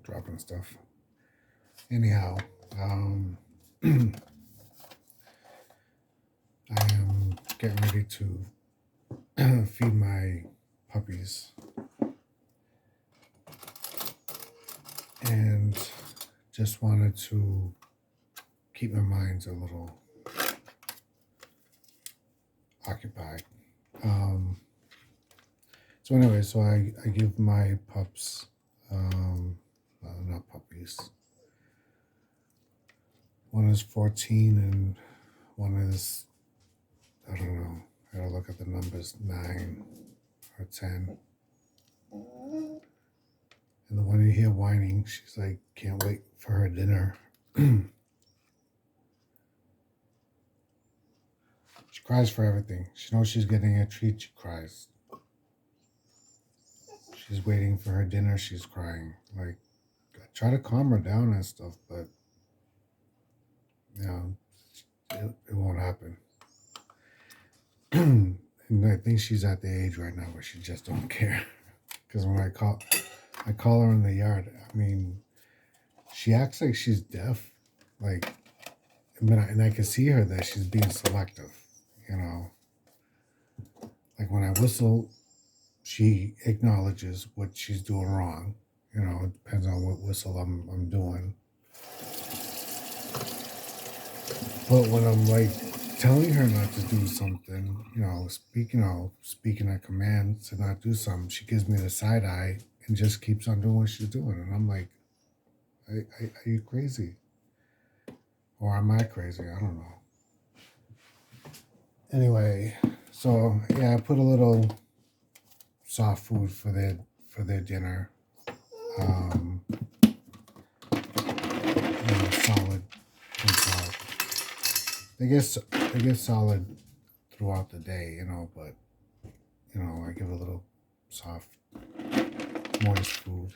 dropping stuff. Anyhow, I am getting ready to feed my puppies, and just wanted to keep my minds a little occupied. So anyway, so I give my pups, not puppies. One is 14 and one is, I don't know, I gotta look at the numbers, 9 or 10. And the one you hear whining, she's like, can't wait for her dinner. She cries for everything. She knows she's getting a treat, she cries. She's waiting for her dinner, she's crying. Like, I try to calm her down and stuff, but, it won't happen. And I think she's at the age right now where she just don't care. Because when I call her in the yard, I mean, she acts like she's deaf. Like, and I can see her that she's being selective, Like when I whistle, she acknowledges what she's doing wrong. It depends on what whistle I'm doing. But when I'm like telling her not to do something, speaking a command to not do something, she gives me the side eye and just keeps on doing what she's doing. And I'm like, are you crazy? Or am I crazy? I don't know. Anyway, so yeah, I put a little soft food for their dinner. Solid and salt. They get solid throughout the day, but I give a little soft, moist food.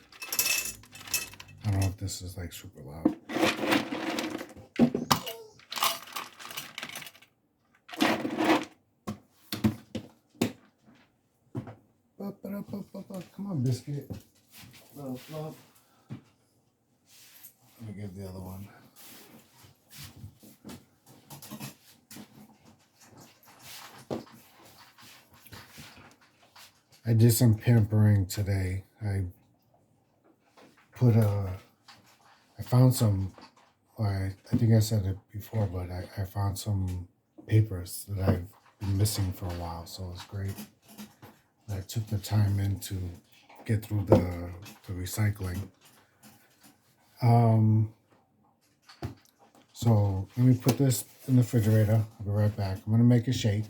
I don't know if this is like super loud. Come on, biscuit. Little fluff. Let me give the other one. I did some pampering today. I found some, I think I said it before, but I found some papers that I've been missing for a while, so it's great. I took the time in to get through the recycling. So let me put this in the refrigerator. I'll be right back. I'm gonna make a shake,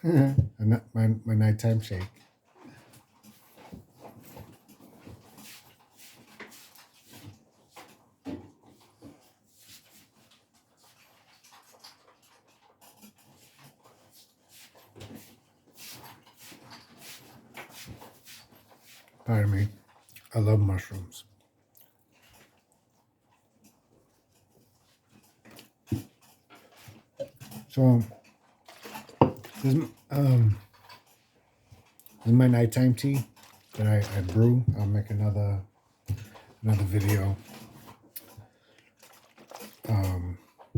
my nighttime shake. Pardon me. I love mushrooms. So this is my nighttime tea that I brew. I'll make another video.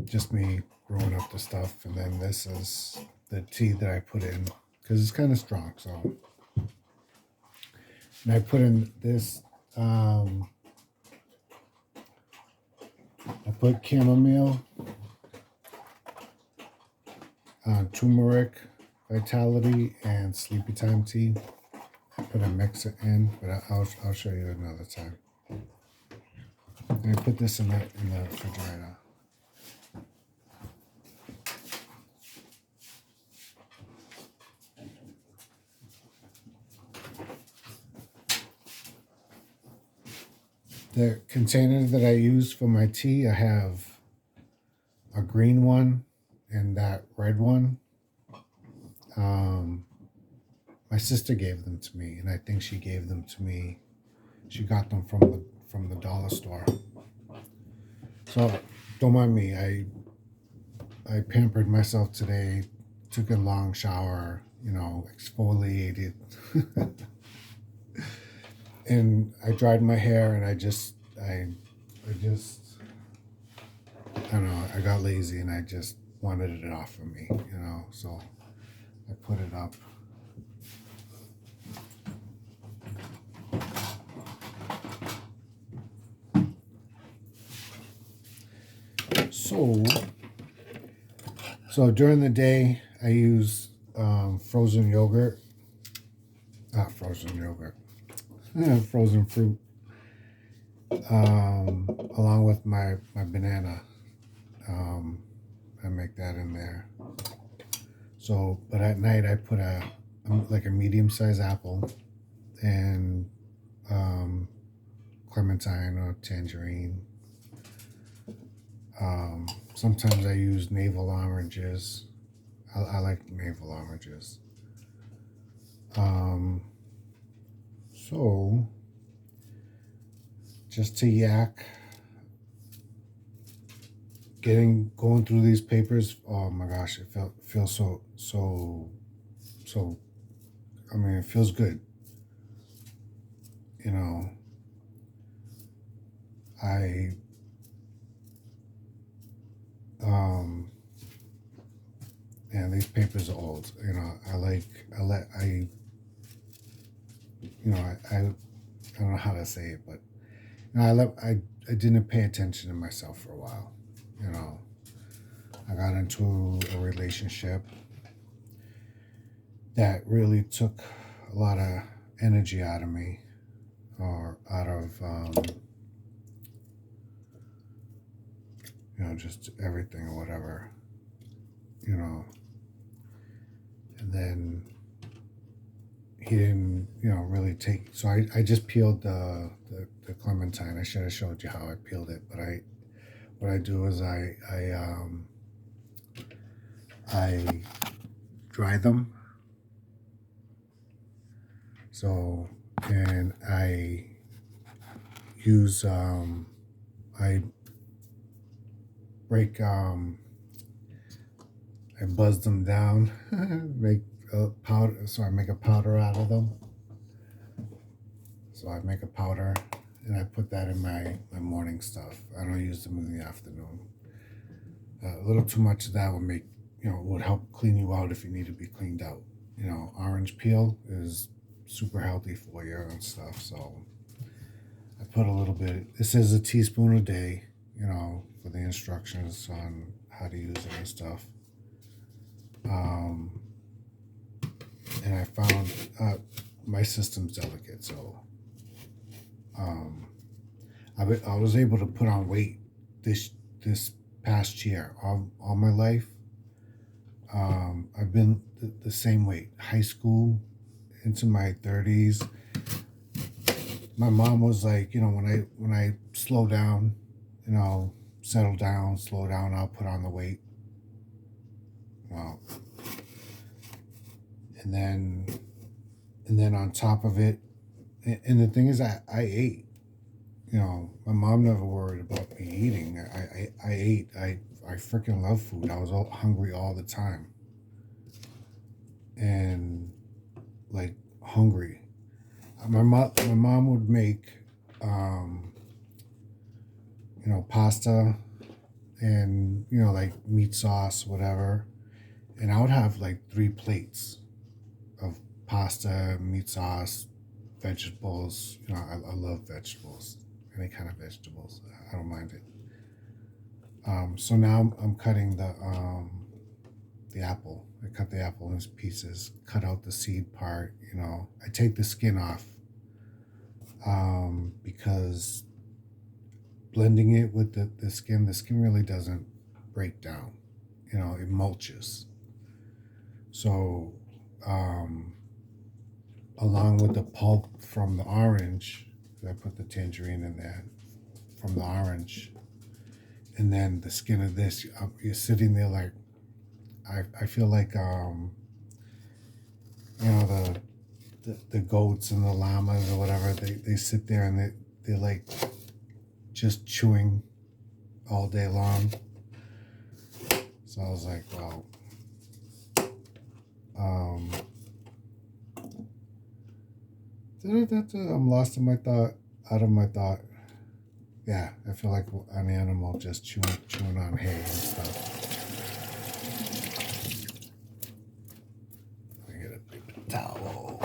Just me brewing up the stuff, and then this is the tea that I put in because it's kind of strong. So, and I put in this. I put chamomile, turmeric, vitality, and sleepy time tea. I put a mix it in, but I'll show you another time. And I put this in the refrigerator. The container that I use for my tea, I have a green one and that red one. My sister gave them to me, and I think she gave them to me. She got them from the dollar store. So don't mind me. I pampered myself today. Took a long shower. Exfoliated. and I dried my hair, and I don't know, I got lazy, and I just wanted it off of me, so I put it up. So during the day, I use frozen yogurt, not frozen yogurt, frozen fruit, along with my banana. I make that in there. So, but at night I put like a medium-sized apple and clementine or tangerine. Sometimes I use navel oranges. I like navel oranges. So just to yak, going through these papers. Oh my gosh, it feels so. I mean, it feels good. I and these papers are old. I don't know how to say it, but I didn't pay attention to myself for a while. I got into a relationship that really took a lot of energy out of me, or out of just everything or whatever, and then he didn't, really take. So I just peeled the clementine. I should have showed you how I peeled it, but what I do is I dry them. So, and I use I break I buzz them down, make a powder. So I make a powder out of them. So I make a powder, and I put that in my morning stuff. I don't use them in the afternoon. A little too much of that would make, would help clean you out if you need to be cleaned out. Orange peel is super healthy for you and stuff. So I put a little bit. This is a teaspoon a day, for the instructions on how to use it and stuff. And I found my system's delicate, so I was able to put on weight this past year. All my life, I've been the same weight. High school into my 30s. My mom was like, when I slow down, settle down, slow down, I'll put on the weight. Well, and then on top of it, and the thing is, I ate. My mom never worried about me eating. I ate. I freaking love food. I was hungry all the time, and like hungry. My mom would make, pasta, and like meat sauce, whatever, and I would have like 3 plates of pasta, meat sauce, vegetables. I love vegetables, any kind of vegetables. I don't mind it. So now I'm cutting the apple. I cut the apple in pieces, cut out the seed part. I take the skin off, because blending it with the skin really doesn't break down. It mulches. So, along with the pulp from the orange, I put the tangerine in there from the orange, and then the skin of this. You're sitting there like, I feel like the goats and the llamas or whatever. They sit there and they're like just chewing all day long. So I was like, wow. I'm lost in my thought, out of my thought. Yeah, I feel like an animal just chewing on hay and stuff. I get a paper towel.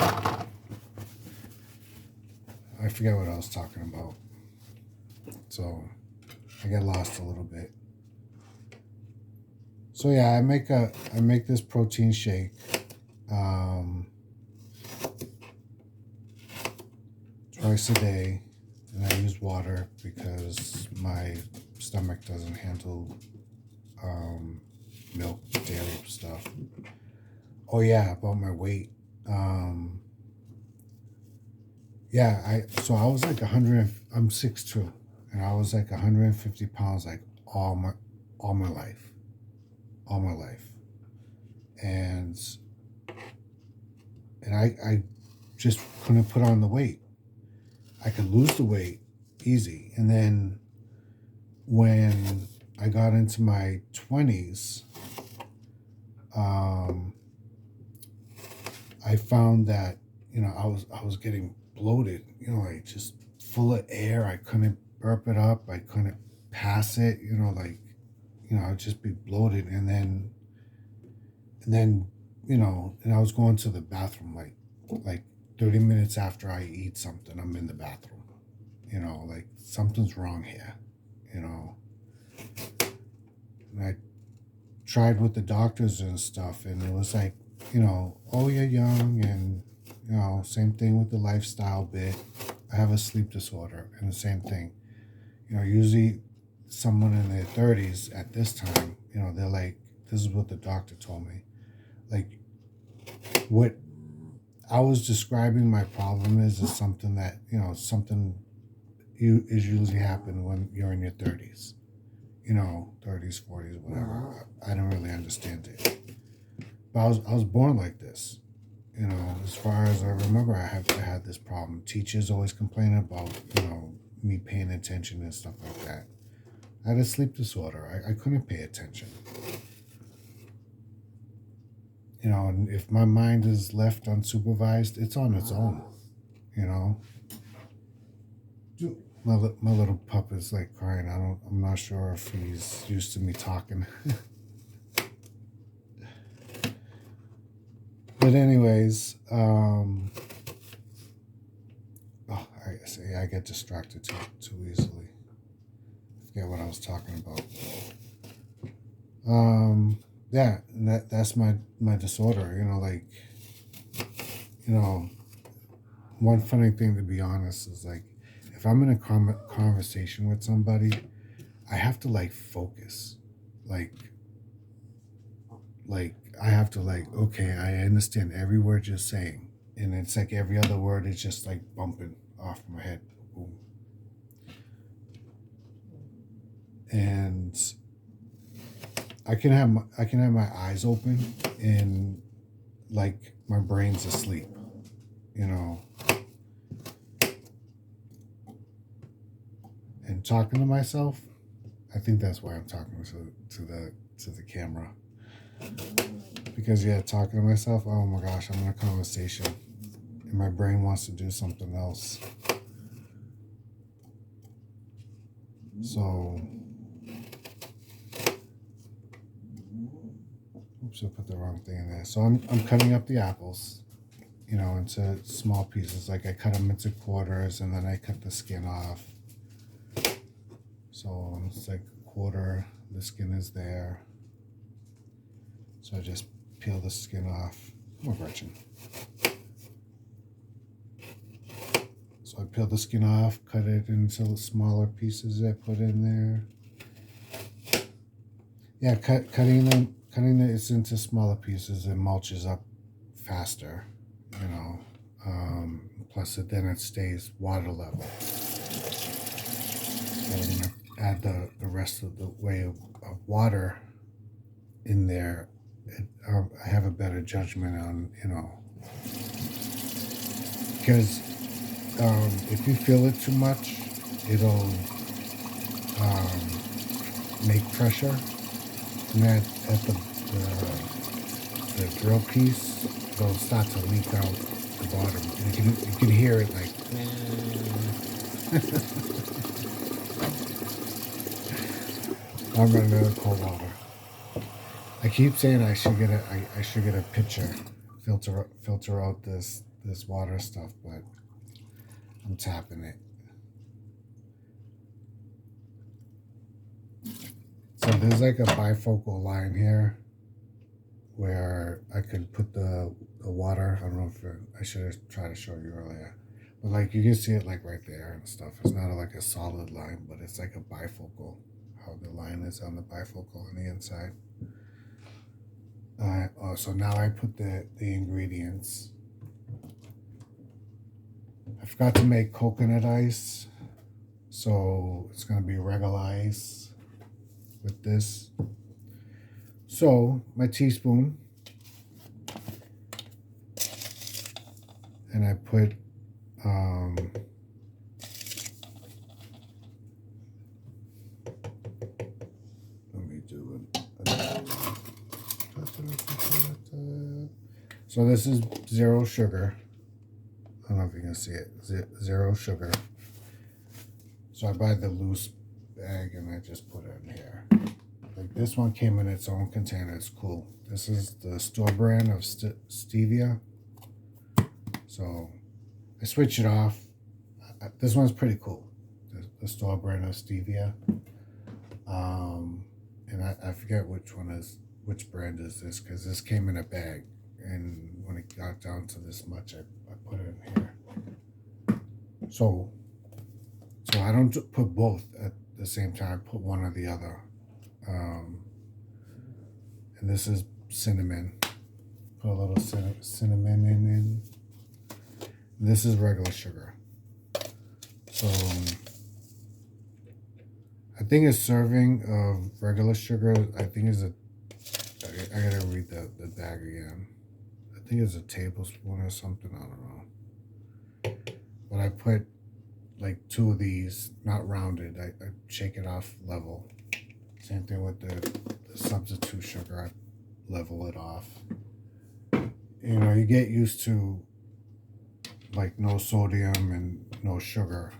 I forget what I was talking about. So I get lost a little bit. So yeah, I make this protein shake. Twice a day, and I use water because my stomach doesn't handle milk daily stuff. Oh yeah, about my weight. Um, yeah, I was like 100. I'm 6'2", and I was like 150 pounds like all my life, all my life, and I just couldn't put on the weight. I could lose the weight easy, and then when I got into my 20s, um, I found that I was getting bloated, like just full of air. I couldn't burp it up. I couldn't pass it. Like I'd just be bloated, and then and I was going to the bathroom like 30 minutes after I eat something. I'm in the bathroom. Like something's wrong here. And I tried with the doctors and stuff, and it was like, oh, you're young, and same thing with the lifestyle bit. I have a sleep disorder, and the same thing. Usually someone in their 30s at this time, they're like, this is what the doctor told me. Like, what I was describing my problem is something that, something is usually happen when you're in your 30s. 30s, 40s, whatever. I don't really understand it. But I was born like this. As far as I remember, I had this problem. Teachers always complaining about, me paying attention and stuff like that. I had a sleep disorder. I couldn't pay attention. And if my mind is left unsupervised, it's on its own. You know, my little pup is like crying. I'm not sure if he's used to me talking. But anyways, I get distracted too easily. I forget what I was talking about. Yeah, and that's my disorder. One funny thing, to be honest, is like if I'm in a conversation with somebody, I have to like focus, like I have to okay, I understand every word you're saying, and it's like every other word is just like bumping off my head. Boom. And I can have my eyes open and like my brain's asleep, and talking to myself. I think that's why I'm talking to the camera, because talking to myself. Oh my gosh, I'm in a conversation, and my brain wants to do something else. So, oops, I put the wrong thing in there. So I'm cutting up the apples, into small pieces. Like I cut them into quarters, and then I cut the skin off. So it's like a quarter. The skin is there. So I just peel the skin off. I'm a virgin. So I peel the skin off, cut it into smaller pieces. I put in there. Yeah, cutting it into smaller pieces, it mulches up faster. Plus then it stays water level. So I'm gonna add the rest of the way of water in there. I have a better judgment on, because if you feel it too much, it'll make pressure, and at the drill piece, it'll start to leak out the bottom, and you can hear it like, I'm running out of cold water. I keep saying I should get a pitcher, filter out this water stuff, but I'm tapping it. So there's like a bifocal line here where I could put the water. I don't know if I should have tried to show you earlier, but like you can see it like right there and stuff. It's not like a solid line, but it's like a bifocal. How the line is on the bifocal on the inside. So now I put the ingredients. I forgot to make coconut ice, so it's gonna be regular ice with this. So my teaspoon, and I put let me do it. So this is zero sugar. I don't know if you can see it. Zero sugar. So I buy the loose bag and I just put it in here. Like this one came in its own container. It's cool. This is the store brand of stevia. So I switch it off. This one's pretty cool. The store brand of stevia. And I forget which brand is this, because this came in a bag. And when it got down to this much, I put it in here. So I don't put both at the same time. I put one or the other. And this is cinnamon. Put a little cinnamon in. And this is regular sugar. So I think a serving of regular sugar, I think is I gotta read the bag again. I think it's a tablespoon or something, I don't know. But I put like 2 of these, not rounded. I shake it off level. Same thing with the substitute sugar. I level it off. You know, you get used to like no sodium and no sugar.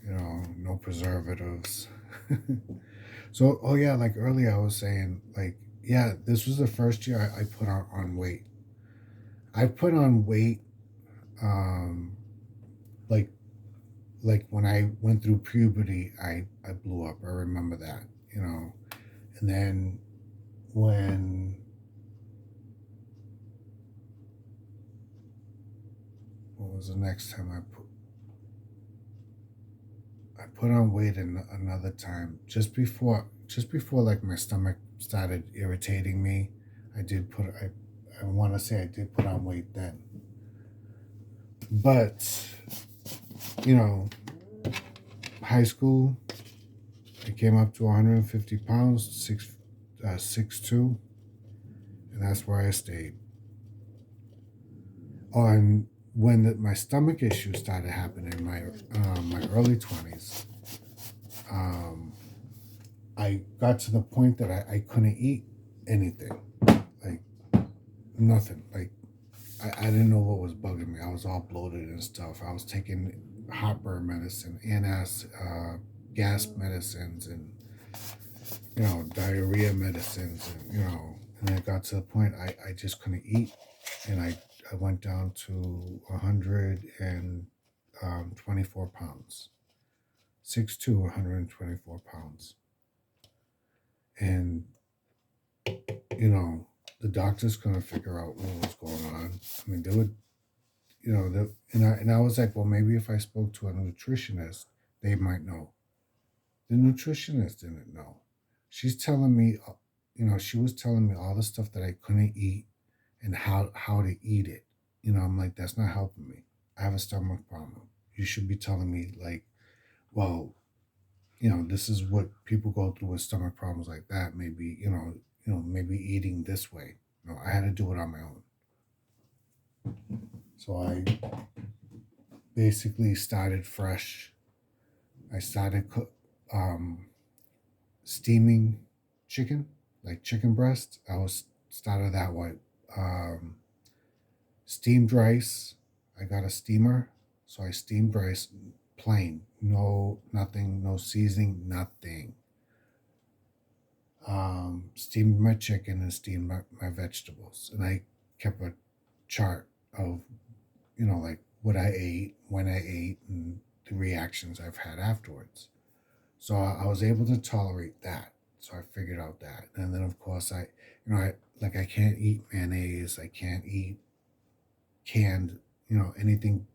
You know, no preservatives. So, oh yeah, like earlier I was saying, like, yeah, this was the first year I put on weight. I put on weight, like when I went through puberty, I blew up. I remember that, you know. And then when what was the next time I put on weight another time, just before like my stomach started irritating me. I want to say I did put on weight then. But you know, high school, I came up to 150 pounds, 6'2", and that's where I stayed. Oh, and when my stomach issues started happening in my early 20s, I got to the point that I couldn't eat anything, like nothing. Like I didn't know what was bugging me. I was all bloated and stuff. I was taking heartburn medicine, gas medicines, and you know, diarrhea medicines, and you know, and it got to the point I just couldn't eat, and I went down to 124 pounds, 6'2", 124 pounds, and you know, the doctors couldn't figure out what was going on. I mean, they would, you know, and I was like, well, maybe if I spoke to a nutritionist, they might know. The nutritionist didn't know. She's telling me, you know, she was telling me all the stuff that I couldn't eat and how to eat it. You know, I'm like, that's not helping me. I have a stomach problem. You should be telling me like, well, you know, this is what people go through with stomach problems like that. Maybe, maybe eating this way. No, I had to do it on my own. So I basically started fresh. I started steaming chicken, like chicken breast. I was started that way. Steamed rice. I got a steamer, So I steamed rice plain, no nothing, no seasoning, nothing. Steamed my chicken and steamed my vegetables, and I kept a chart of like what I ate, when I ate, and the reactions I've had afterwards. So I was able to tolerate that. So I figured out that, and then of course I can't eat mayonnaise. I can't eat canned, anything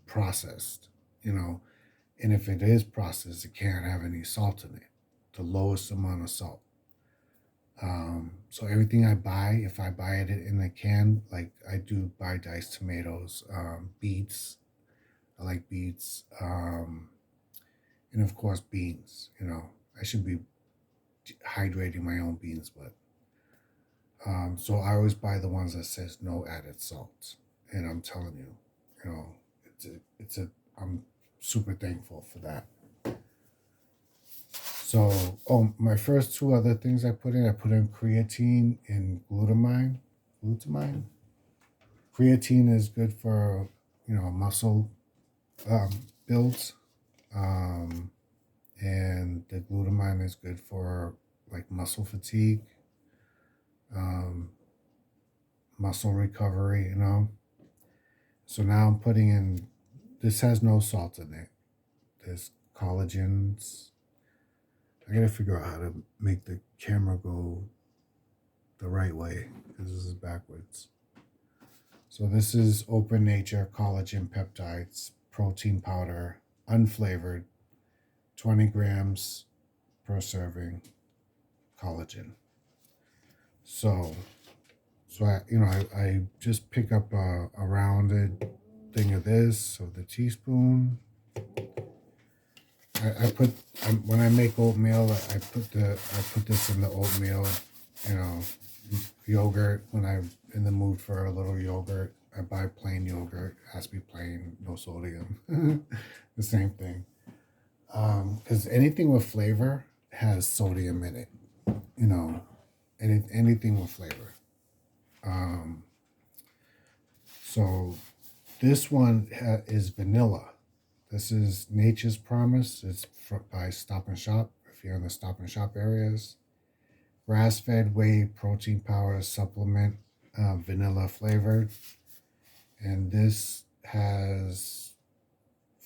processed, you know, and if it is processed, it can't have any salt in it, the lowest amount of salt. So everything I buy, if I buy it in a can, like I do buy diced tomatoes, beets. I like beets, and of course beans. I should be hydrating my own beans, but so I always buy the ones that says no added salt, and I'm telling you, you know, I'm super thankful for that. So, my first two other things I put in creatine and glutamine. Glutamine. Creatine is good for muscle um, builds, um, and the glutamine is good for like muscle fatigue, um, muscle recovery. So now I'm putting in. This has no salt in it. There's collagens. I gotta figure out how to make the camera go the right way because this is backwards. So this is Open Nature Collagen Peptides Protein Powder, unflavored, 20 grams per serving collagen. So, I just pick up a rounded thing of this, of the teaspoon. I put when I make oatmeal, I put this in the oatmeal, you know, yogurt. When I'm in the mood for a little yogurt, I buy plain yogurt. It has to be plain, no sodium. The same thing. Because anything with flavor has sodium in it. You know, anything with flavor. Um, so this one is vanilla. This is Nature's Promise. It's by Stop and Shop. If you're in the Stop and Shop areas, grass-fed whey protein powder supplement, vanilla flavored, and this has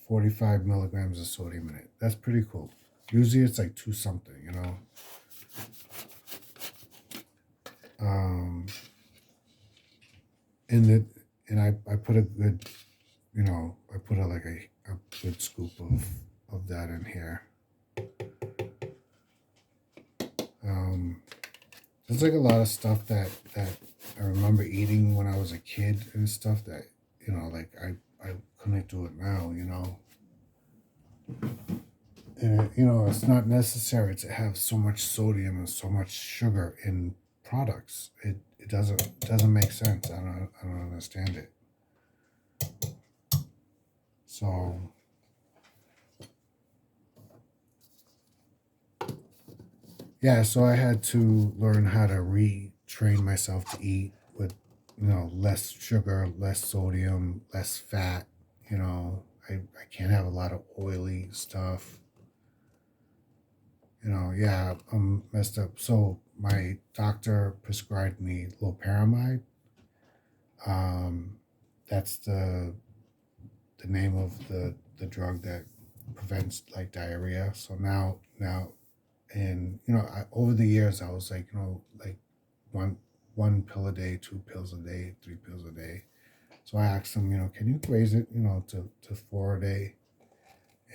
45 milligrams of sodium in it. That's pretty cool. Usually it's like two something. Um, and I put a good, I put a good scoop of that in here. There's like a lot of stuff that I remember eating when I was a kid and stuff that like I couldn't do it now. And it's not necessary to have so much sodium and so much sugar in products. It doesn't make sense. I don't understand it. So yeah, so I had to learn how to retrain myself to eat with less sugar, less sodium, less fat. I can't have a lot of oily stuff. Yeah, I'm messed up. So my doctor prescribed me loperamide. Um, that's the name of the drug that prevents like diarrhea. So now, and over the years I was like like one one pill a day, two pills a day, three pills a day. So I asked him, can you raise it, to four a day?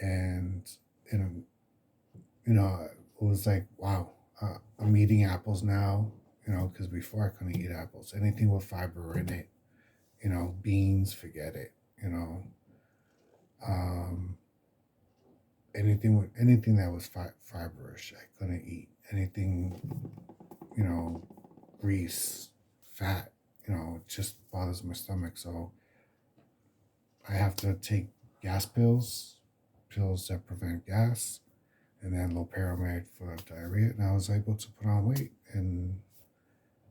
And and it was like, wow, I'm eating apples now, because before I couldn't eat apples. Anything with fiber in it, beans, forget it, um, anything that was fiberish, I couldn't eat. Anything, you know, grease, fat, it just bothers my stomach. So I have to take gas pills that prevent gas, and then loperamide for diarrhea. And I was able to put on weight. And,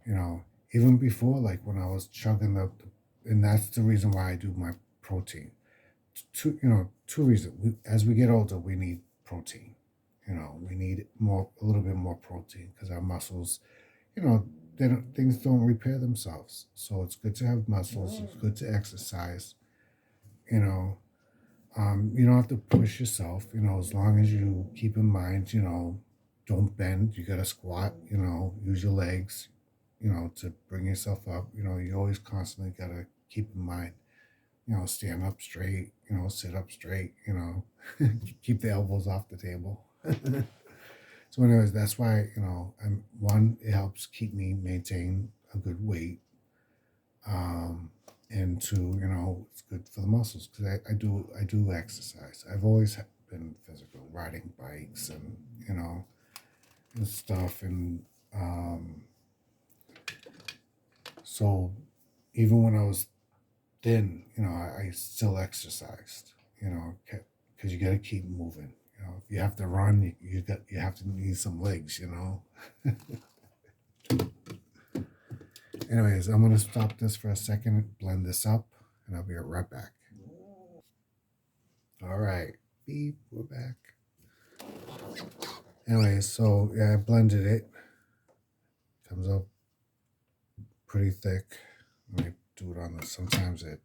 you know, even before, like when I was chugging and that's the reason why I do my protein. two reasons. As we get older, we need protein. We need a little bit more protein because our muscles, you know, things don't repair themselves. So it's good to have muscles. It's good to exercise. You know, you don't have to push yourself. As long as you keep in mind, don't bend. You got to squat. Use your legs. To bring yourself up. You always constantly got to keep in mind. Stand up straight. Sit up straight. Keep the elbows off the table. So, anyways, that's why it helps keep me maintain a good weight, and two, it's good for the muscles because I do exercise. I've always been physical, riding bikes and and stuff, and so even when I was thin, I still exercised, because you got to keep moving. If you have to run, you have to need some legs. Anyways, I'm gonna stop this for a second, blend this up, and I'll be right back. All right, beep, we're back. Anyways, so yeah, I blended it. Comes up pretty thick. Let me do it on this. Sometimes it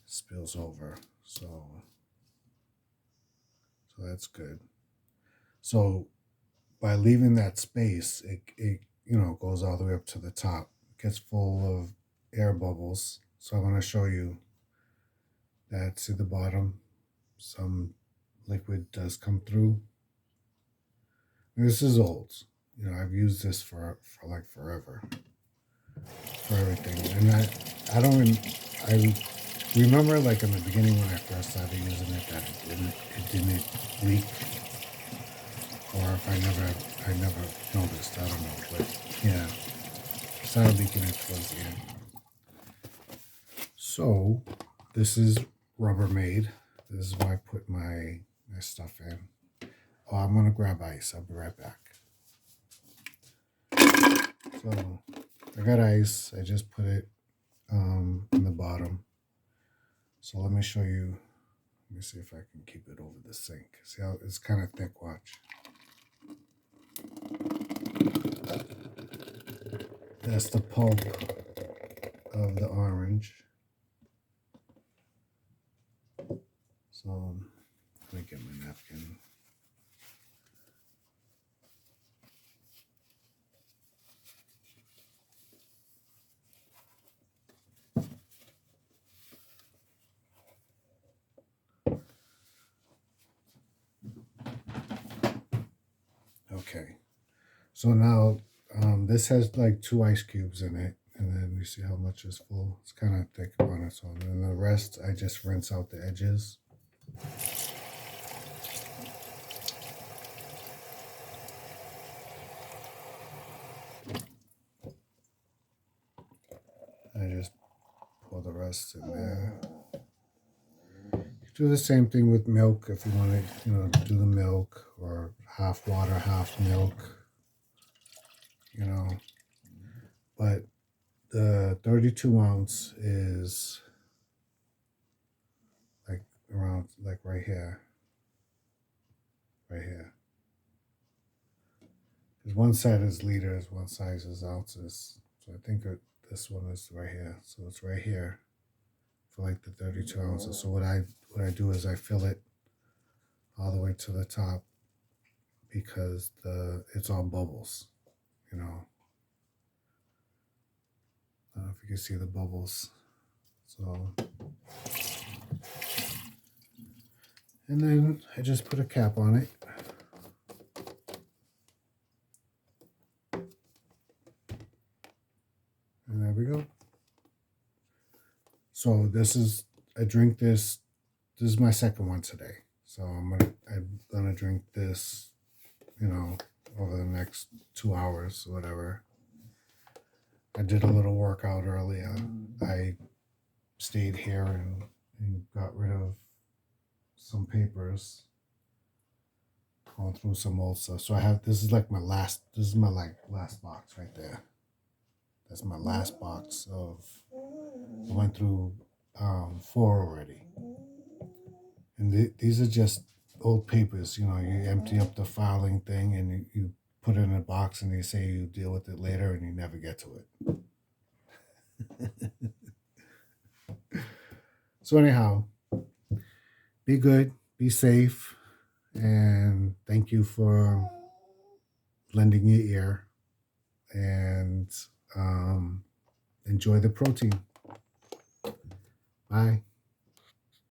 spills over, so that's good. So by leaving that space, it goes all the way up to the top. It gets full of air bubbles. So I'm going to show you that. See the bottom, some liquid does come through. This is old. I've used this for like forever, for everything. And I don't I remember, like, in the beginning when I first started using it, that it didn't leak, or if I never noticed. I don't know, but yeah, it started leaking it towards the end. So this is Rubbermaid. This is where I put my stuff in. Oh, I'm gonna grab ice. I'll be right back. So I got ice. I just put it in the bottom. So let me show you. Let me see if I can keep it over the sink. See how it's kind of thick. Watch. That's the pulp of the orange. So let me get my napkin. Okay. So now this has like 2 ice cubes in it, and then you see how much is full. It's kind of thick on its own, and the rest I just rinse out the edges. I just pour the rest in there. Do the same thing with milk if you want to, do the milk, or half water, half milk, But the 32 ounce is like around, like right here, right here. Because one side is liters, one side is ounces. So I think this one is right here. So it's right here for like the 32 ounces. So what I do is I fill it all the way to the top, because it's all bubbles, I don't know if you can see the bubbles. So, and then I just put a cap on it. And there we go. So I drink this. This is my second one today. So I'm gonna drink this, over the next 2 hours or whatever. I did a little workout earlier. I stayed here and got rid of some papers, going through some old stuff. So this is my last box right there. That's my last box of, I went through 4 already. And these are just old papers. You empty up the filing thing and you put it in a box and they say you deal with it later and you never get to it. So anyhow, be good, be safe, and thank you for lending your ear, and enjoy the protein. Bye.